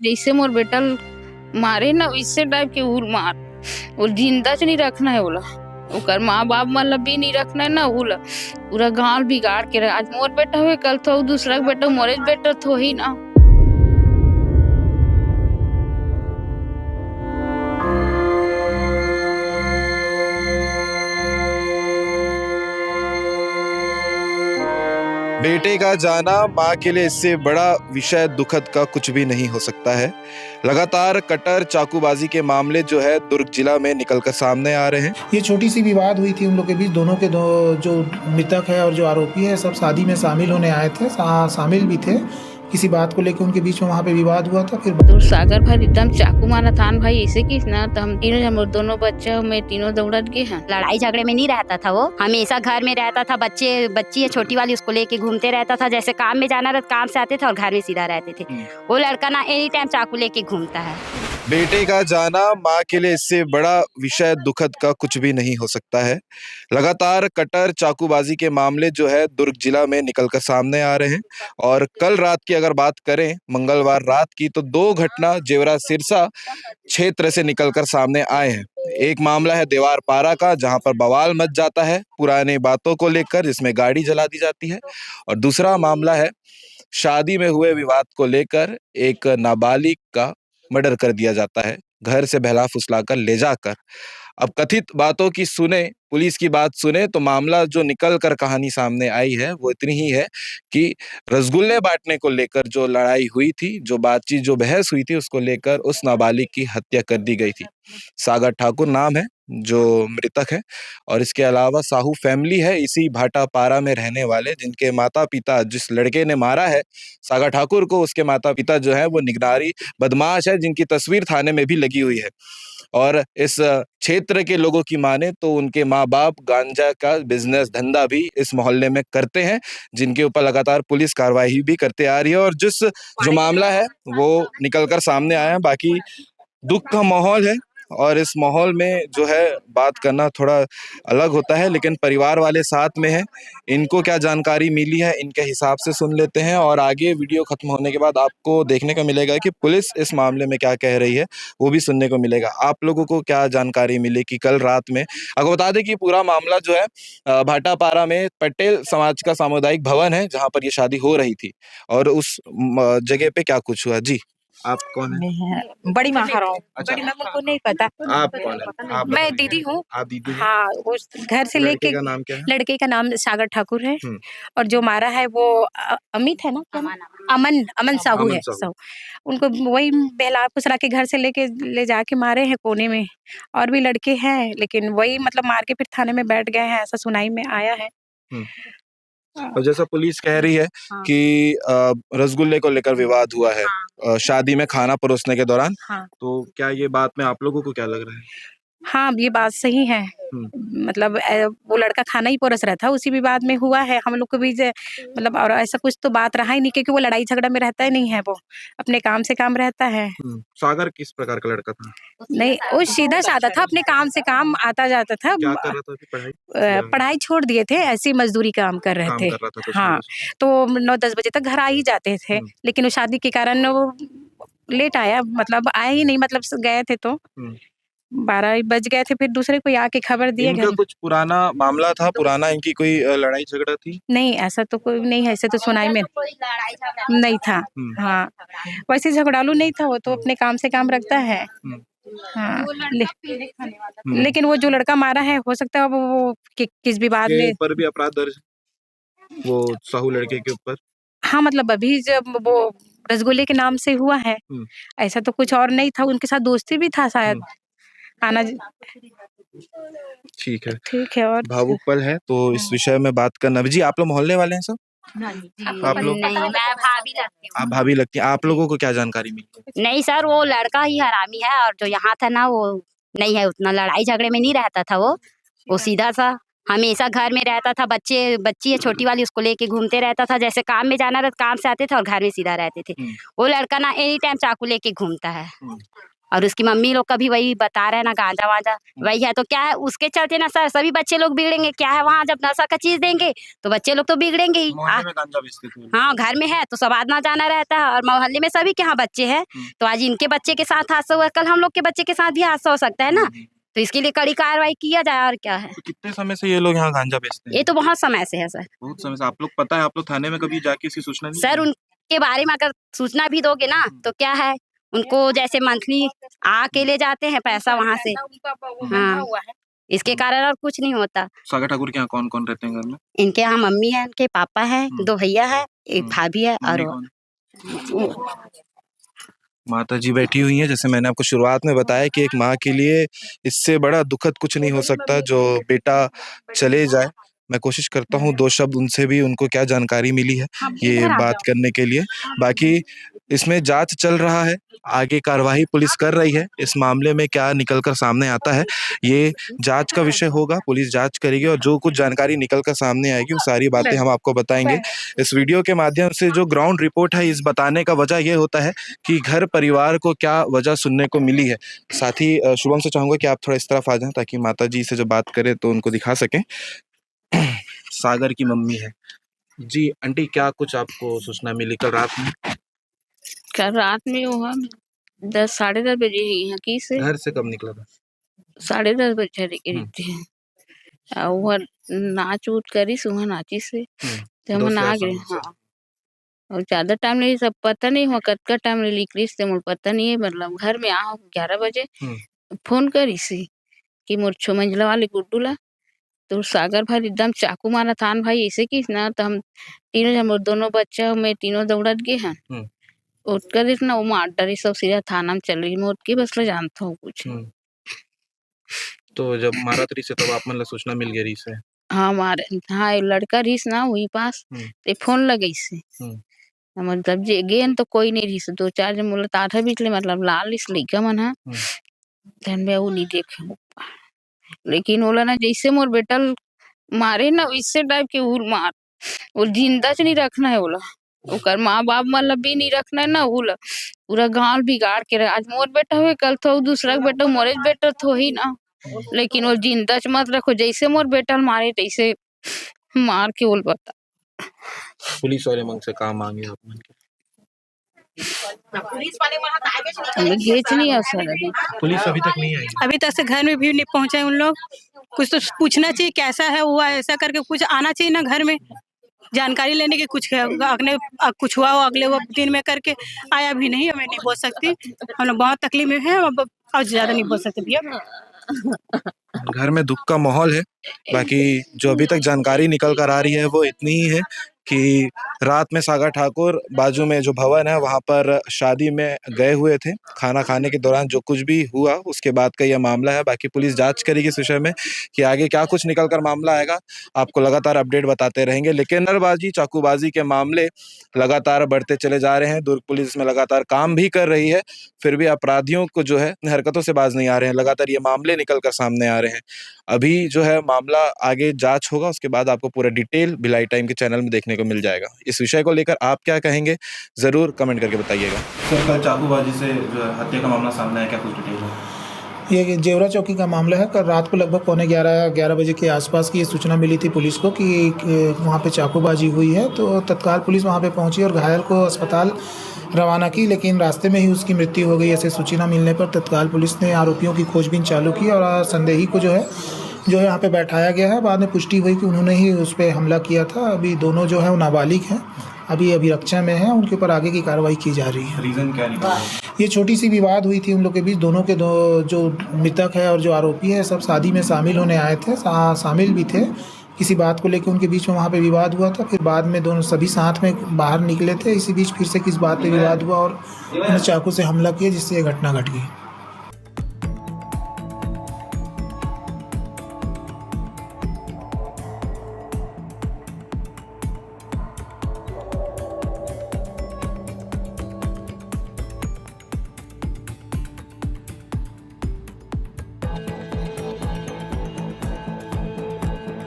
जैसे मोर बेटा मारे ना वैसे टाइप के उल मार वो जिंदा च नहीं रखना है बोला ओकर माँ बाप मतलब भी नहीं रखना है ना उला पूरा गांव बिगाड़ के आज मोर बेटा हुए कल तो दूसरा बेटा मोरे बेटा तो ही ना। बेटे का जाना माँ के लिए इससे बड़ा विषय दुखद का कुछ भी नहीं हो सकता है। लगातार कटर चाकूबाजी के मामले जो है दुर्ग जिला में निकलकर सामने आ रहे हैं। ये छोटी सी विवाद हुई थी उन लोग के बीच। दोनों के जो मृतक है और जो आरोपी है सब शादी में शामिल होने आए थे, शामिल भी थे। किसी बात को लेकर उनके बीच में वहाँ पे विवाद हुआ था। फिर तो सागर भाई एकदम चाकू मारा था भाई ऐसे किस ना तो हम तीनों हम दोनों बच्चे में तीनों दौड़त गए हैं। लड़ाई झगड़े में नहीं रहता था, वो हमेशा घर में रहता था। बच्ची है छोटी वाली, उसको लेके घूमते रहता था। जैसे काम में जाना रहता काम से आते थे और घर में सीधा रहते थे। वो लड़का ना एनी टाइम चाकू लेके घूमता है। बेटे का जाना माँ के लिए इससे बड़ा विषय दुखद का कुछ भी नहीं हो सकता है। लगातार कटर चाकूबाजी के मामले जो है दुर्ग जिला में निकलकर सामने आ रहे हैं और कल रात की अगर बात करें मंगलवार रात की तो दो घटना जेवरा सिरसा क्षेत्र से निकलकर सामने आए हैं। एक मामला है देवार पारा का जहां पर बवाल मच जाता है पुराने बातों को लेकर जिसमें गाड़ी जला दी जाती है, और दूसरा मामला है शादी में हुए विवाद को लेकर एक नाबालिग का मर्डर कर दिया जाता है घर से बहला फुसलाकर ले जाकर। अब कथित बातों की सुने, पुलिस की बात सुने तो मामला जो निकल कर कहानी सामने आई है वो इतनी ही है कि रसगुल्ले बांटने को लेकर जो लड़ाई हुई थी, जो बातचीत जो बहस हुई थी उसको लेकर उस नाबालिग की हत्या कर दी गई थी। सागर ठाकुर नाम है जो मृतक है और इसके अलावा साहू फैमिली है इसी भाटापारा में रहने वाले, जिनके माता पिता, जिस लड़के ने मारा है सागर ठाकुर को, उसके माता पिता जो है वो निगरानी बदमाश है जिनकी तस्वीर थाने में भी लगी हुई है। और इस क्षेत्र के लोगों की माने तो उनके माँ बाप गांजा का बिजनेस धंधा भी इस मोहल्ले में करते हैं, जिनके ऊपर लगातार पुलिस कार्रवाई भी करते आ रही है। और जिस जो मामला है वो निकलकर सामने आया है, बाकी दुख का माहौल है और इस माहौल में जो है बात करना थोड़ा अलग होता है, लेकिन परिवार वाले साथ में हैं। इनको क्या जानकारी मिली है इनके हिसाब से सुन लेते हैं और आगे वीडियो खत्म होने के बाद आपको देखने को मिलेगा कि पुलिस इस मामले में क्या कह रही है वो भी सुनने को मिलेगा। आप लोगों को क्या जानकारी मिली कि कल रात में, अगर बता दें कि पूरा मामला जो है भाटापारा में पटेल समाज का सामुदायिक भवन है जहाँ पर ये शादी हो रही थी, और उस जगह पे क्या कुछ हुआ। जी आप कौन है? बड़ी माँ हूँ। अच्छा, बड़ी माँ को नहीं पता। आप कौन है? आप मैं दीदी हूँ। आप दीदी हैं? हाँ, उस घर से लड़के लेके का नाम क्या है? लड़के का नाम सागर ठाकुर है और जो मारा है वो अमित है ना, अमन अमन साहू अमन है। साहू। उनको वही बहला फुसला के घर से लेके ले जाके मारे हैं कोने में। और भी लड़के हैं लेकिन वही मतलब मार के फिर थाने में बैठ गए हैं, ऐसा सुनाई में आया है। और जैसा पुलिस कह रही है कि रसगुल्ले को लेकर विवाद हुआ है शादी में खाना परोसने के दौरान, तो क्या ये बात में आप लोगों को क्या लग रहा है? हाँ, ये बात सही है। मतलब वो लड़का खाना ही परोस रहा था, उसी विवाद में हुआ है हम लोग के बीच। मतलब और ऐसा कुछ तो बात रहा ही नहीं क्योंकि वो लड़ाई झगड़ा में रहता ही नहीं है, वो अपने काम से काम रहता है। सागर किस प्रकार का लड़का था? नहीं, वो सीधा साधा था, अपने काम से काम आता जाता था। क्या कर रहा था अभी? पढ़ाई पढ़ाई छोड़ दिए थे, ऐसी मजदूरी काम कर रहे थे। हाँ, तो 9-10 बजे तक घर आ ही जाते थे, लेकिन वो शादी के कारण वो लेट आया, मतलब आया ही नहीं, मतलब गए थे तो 12 बज गए थे, फिर दूसरे को आके खबर दिए इनका घर। कुछ पुराना मामला था, पुराना इनकी कोई लड़ाई झगड़ा थी? नहीं, ऐसा तो कोई नहीं है, ऐसे तो सुनाई में नहीं था। हाँ, वैसे झगड़ालू नहीं था, वो तो अपने काम से काम रखता है। हाँ, लेकिन वो जो लड़का मारा है हो सकता है वो किस विवाद में ऊपर भी अपराध दर्ज, वो साहू लड़के के ऊपर। हाँ, मतलब अभी जब वो रसगुल्ले के नाम से हुआ है, ऐसा तो कुछ और नहीं था, उनके साथ दोस्ती भी था शायद। आना ठीक है, ठीक है। और भावुक पल है तो इस विषय में बात करना। जी आप लोग मोहल्ले वाले हैं सब? आप लोग? नहीं, मैं भाभी लगती हूँ। आप भाभी लगती हैं। आप लोगों को क्या जानकारी मिली? नहीं सर, वो लड़का ही हरामी है और जो यहाँ था ना वो नहीं है, उतना लड़ाई झगड़े में नहीं रहता था। वो सीधा सा हमेशा घर में रहता था। बच्ची है छोटी वाली, उसको लेके घूमते रहता था। जैसे काम में जाना रहता काम से आते थे और घर में सीधा रहते थे। वो लड़का ना एनी टाइम चाकू लेके घूमता है। और उसकी मम्मी लोग का भी वही बता रहे हैं ना, गांजा वांजा वही है। तो क्या है, उसके चलते ना सर सभी बच्चे लोग बिगड़ेंगे। क्या है, वहाँ जब नशा का चीज देंगे तो बच्चे लोग तो बिगड़ेंगे ही। मोहल्ले में गांजा बेचते थे। हाँ, घर में है तो सब आना जाना रहता है, और मोहल्ले में सभी के यहाँ बच्चे हैं। तो आज इनके बच्चे के साथ हादसा हुआ, कल हम लोग के बच्चे के साथ भी हादसा हो सकता है ना। तो इसके लिए कड़ी कार्रवाई किया जाए, और क्या है। तो कितने समय से ये लोग यहाँ गांजा बेचते हैं? ये तो बहुत समय से है सर। बहुत समय से। आप लोग पता है, आप लोग थाने में कभी जाके इसकी सूचना नहीं सर दी? उनके बारे में अगर सूचना भी दोगे ना तो क्या है, उनको जैसे मंथली आके ले जाते हैं पैसा वहाँ से। हाँ, इसके कारण और कुछ नहीं होता। सागर ठाकुर के यहाँ कौन कौन रहते हैं घर में? इनके यहाँ मम्मी है, इनके पापा है, 2 भैया है, एक भाभी है, और मम्मी कौन? माता जी बैठी हुई हैं। जैसे मैंने आपको शुरुआत में बताया कि एक माँ के लिए इससे बड़ा दुखद कुछ नहीं हो सकता जो बेटा चले जाए। मैं कोशिश करता हूँ 2 शब्द उनसे भी, उनको क्या जानकारी मिली है ये बात करने के लिए। बाकी इसमें जांच चल रहा है, आगे कार्रवाई पुलिस कर रही है। इस मामले में क्या निकल कर सामने आता है ये जांच का विषय होगा। पुलिस जांच करेगी और जो कुछ जानकारी निकल कर सामने आएगी वो सारी बातें हम आपको बताएंगे। इस वीडियो के माध्यम से जो ग्राउंड रिपोर्ट है, इस बताने का वजह ये होता है कि घर परिवार को क्या वजह सुनने को मिली है। साथ ही शुभम से चाहूंगा कि आप थोड़ा इस तरफ आ जाएं ताकि माता जी से जो बात करें तो उनको दिखा सकें। सागर की मम्मी है जी। आंटी, क्या कुछ आपको सूचना मिली कल रात में? कल रात में हुआ 10 साढ़े 10 बजे यहाँ की से घर से कब निकला था? 10:30 बजे रहती है। और वह नाच उच करी सुहा नाची से तो हम ना गए। हाँ, और ज्यादा टाइम नहीं, सब पता नहीं हुआ कद का टाइम निकली से मोर पता नहीं है। मतलब घर में आओ 11 बजे फोन करी सी कि मोर 6 मंजिला वाले गुड्डू ला तो सागर भाई एकदम चाकू मारा थान भाई ऐसे की ना। तो हम तीनों जन, मोर दोनों बच्चा मैं तीनों दौड़त गए हैं। उठकर इतना वो मार डरी, सब सीधा थाना में चल रही। मोर के बस ले जानता हूँ कुछ। तो जब मारा तरी से तब आप मतलब सूचना मिल गई से? हाँ मारे, हाँ लड़का रहीस ना वही पास ते फोन लगई से। मतलब जे गेन तो कोई नहीं रही से, 2-4 जन बोला ताठा बिचले मतलब लाल इस लइका मन हा धन में वो नहीं देखे। लेकिन बोला ना जैसे मोर बेटा मारे ना वैसे टाइप के उल मार, वो जिंदा च नहीं रखना है। बोला ओकर माँ बाप मतलब भी नहीं रखना है ना। उल पूरा गांव बिगाड़ के रहा। आज मोर बेटा हुए कल तो दूसरा बेटा, मोरे बेटा तो ही ना। लेकिन वो जिंदा च मत रखो, जैसे मोर बेटा मारे तैसे मार के बोल बता। पुलिस वाले मंग से काम मांगे आप मन के? घेच नहीं है सर अभी। पुलिस अभी तक नहीं आई? अभी तक से घर में भी नहीं पहुंचे उन लोग। कुछ तो पूछना चाहिए कैसा है हुआ, ऐसा करके कुछ आना चाहिए ना घर में, जानकारी लेने की। कुछ अगले कुछ हुआ हो अगले वो दिन में करके आया भी नहीं। मैं नहीं बोल सकती, हम लोग बहुत तकलीफ में हैं और ज्यादा नहीं बोल सकते भैया। घर में दुख का माहौल है। बाकी जो अभी तक जानकारी निकल कर आ रही है वो इतनी ही है कि रात में सागर ठाकुर बाजू में जो भवन है वहां पर शादी में गए हुए थे। खाना खाने के दौरान जो कुछ भी हुआ उसके बाद का यह मामला है। बाकी पुलिस जांच करेगी इस विषय में कि आगे क्या कुछ निकल कर मामला आएगा। आपको लगातार अपडेट बताते रहेंगे। लेकिन नरबाजी चाकूबाजी के मामले लगातार बढ़ते चले जा रहे हैं। दुर्ग पुलिस में लगातार काम भी कर रही है, फिर भी अपराधियों को जो है हरकतों से बाज नहीं आ रहे हैं। लगातार ये मामले निकल कर सामने आ रहे हैं। अभी जो है मामला आगे जांच होगा, उसके बाद आपको पूरा डिटेल भिलाई टाइम के चैनल में देखने को मिल जाएगा। इस विषय को लेकर आप क्या कहेंगे जरूर कमेंट करके बताइएगा। सर, कल चाकूबाजी से जो है हत्या का मामला सामने आया, क्या कुछ डिटेल है? ये जेवरा चौकी का मामला है। कल रात को लगभग 11:15 बजे के आसपास की ये सूचना मिली थी पुलिस को कि वहाँ पे चाकूबाजी हुई है। तो तत्काल पुलिस वहाँ पे पहुँची और घायल को अस्पताल रवाना की, लेकिन रास्ते में ही उसकी मृत्यु हो गई। ऐसे सूचना मिलने पर तत्काल पुलिस ने आरोपियों की खोजबीन चालू की और संदेही को जो है यहाँ पे बैठाया गया है। बाद में पुष्टि हुई कि उन्होंने ही उस पर हमला किया था। अभी दोनों जो है वो नाबालिग हैं, अभी अभिरक्षा में है। उनके ऊपर आगे की कार्रवाई की जा रही है। रीजन क्या निकला? ये छोटी सी विवाद हुई थी उन लोग के बीच। दोनों के जो मृतक है और जो आरोपी है सब शादी में शामिल होने आए थे, शामिल भी थे। किसी बात को लेकर उनके बीच में वहाँ पे विवाद हुआ था। फिर बाद में दोनों सभी साथ में बाहर निकले थे। इसी बीच फिर से किस बात पे विवाद हुआ और उन्होंने चाकू से हमला किया, जिससे ये घटना घट गई।